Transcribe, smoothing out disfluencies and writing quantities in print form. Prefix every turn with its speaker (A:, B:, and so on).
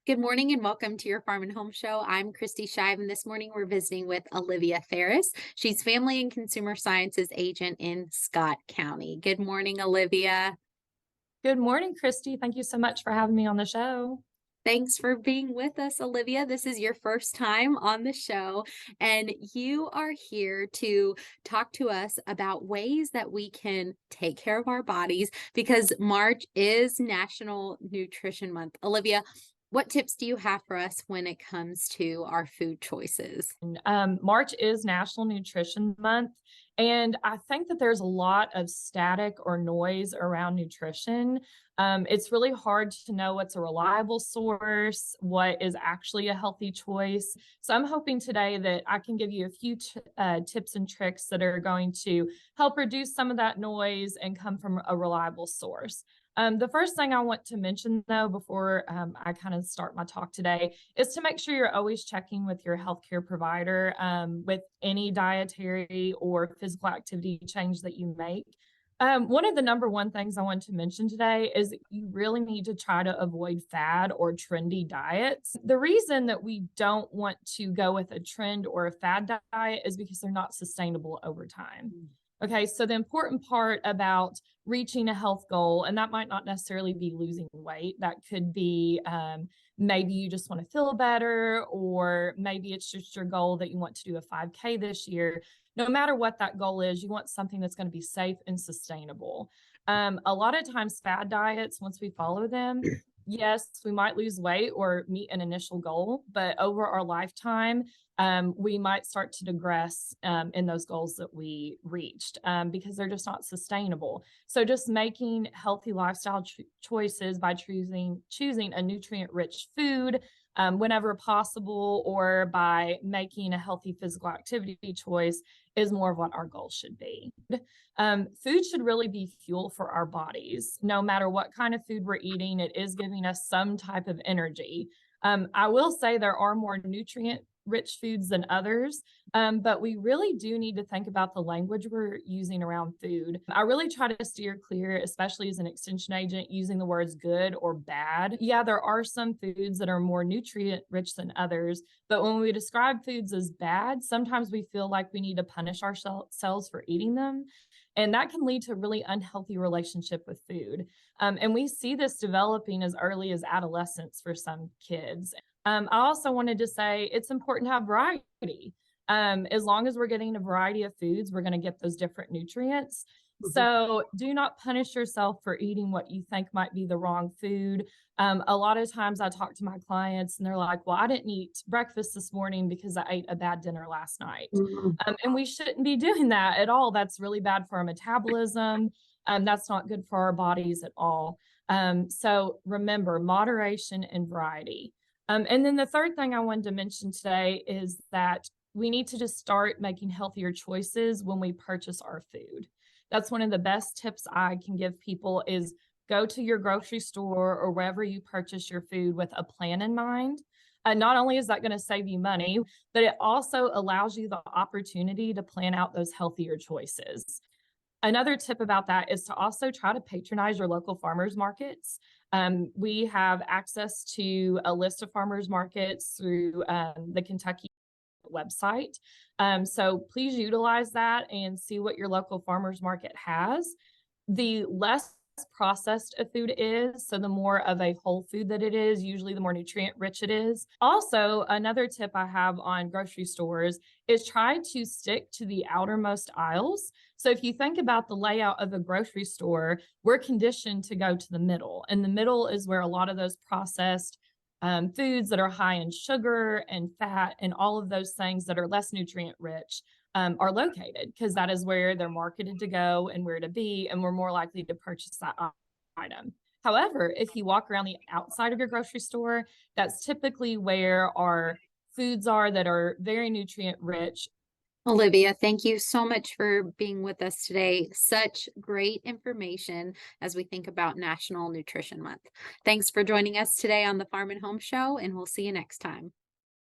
A: Good morning and welcome to your Farm and Home Show. I'm Kristi Shive, and this morning we're visiting with Alivia Faris. She's Family and Consumer Sciences Agent in Scott County. Good morning, Alivia.
B: Good morning, Kristi. Thank you so much for having me on the show.
A: Thanks for being with us, Alivia. This is your first time on the show, and you are here to talk to us about ways that we can take care of our bodies because March is National Nutrition Month. Olivia, what tips do you have for us when it comes to our food choices?
B: March is National Nutrition Month, and I think that there's a lot of static or noise around nutrition. It's really hard to know what's a reliable source, what is actually a healthy choice. So I'm hoping today that I can give you a few tips and tricks that are going to help reduce some of that noise and come from a reliable source. The first thing I want to mention, though, before I kind of start my talk today, is to make sure you're always checking with your healthcare provider with any dietary or physical activity change that you make. One of the number one things I want to mention today is that you really need to try to avoid fad or trendy diets. The reason that we don't want to go with a trend or a fad diet is because they're not sustainable over time. Okay, so the important part about reaching a health goal, and that might not necessarily be losing weight, that could be maybe you just want to feel better, or maybe it's just your goal that you want to do a 5K this year. No matter what that goal is, you want something that's going to be safe and sustainable. A lot of times, fad diets, once we follow them, yes, we might lose weight or meet an initial goal, but over our lifetime, we might start to digress in those goals that we reached because they're just not sustainable. So just making healthy lifestyle choices by choosing a nutrient-rich food whenever possible, or by making a healthy physical activity choice is more of what our goal should be. Food should really be fuel for our bodies. No matter what kind of food we're eating, it is giving us some type of energy. I will say there are more nutrient rich foods than others, but we really do need to think about the language we're using around food. I really try to steer clear, especially as an extension agent, using the words good or bad. Yeah, there are some foods that are more nutrient rich than others, but when we describe foods as bad, sometimes we feel like we need to punish ourselves for eating them. And that can lead to a really unhealthy relationship with food. And we see this developing as early as adolescence for some kids. I also wanted to say it's important to have variety. As long as we're getting a variety of foods, we're going to get those different nutrients. So do not punish yourself for eating what you think might be the wrong food. A lot of times I talk to my clients and they're like, well, I didn't eat breakfast this morning because I ate a bad dinner last night. And we shouldn't be doing that at all. That's really bad for our metabolism. That's not good for our bodies at all. So remember, moderation and variety. And then the third thing I wanted to mention today is that we need to just start making healthier choices when we purchase our food. That's one of the best tips I can give people is go to your grocery store or wherever you purchase your food with a plan in mind. Not only is that going to save you money, but it also allows you the opportunity to plan out those healthier choices. Another tip about that is to also try to patronize your local farmers markets. We have access to a list of farmers markets through the Kentucky website. So please utilize that and see what your local farmers market has. The less processed a food is, so the more of a whole food that it is, usually the more nutrient rich it is. Also, another tip I have on grocery stores is try to stick to the outermost aisles. So if you think about the layout of a grocery store, we're conditioned to go to the middle, and the middle is where a lot of those processed foods that are high in sugar and fat and all of those things that are less nutrient rich are located, because that is where they're marketed to go and where to be, and we're more likely to purchase that item. However, if you walk around the outside of your grocery store, that's typically where our foods are that are very nutrient rich.
A: Olivia, thank you so much for being with us today. Such great information as we think about National Nutrition Month. Thanks for joining us today on the Farm and Home Show, and we'll see you next time.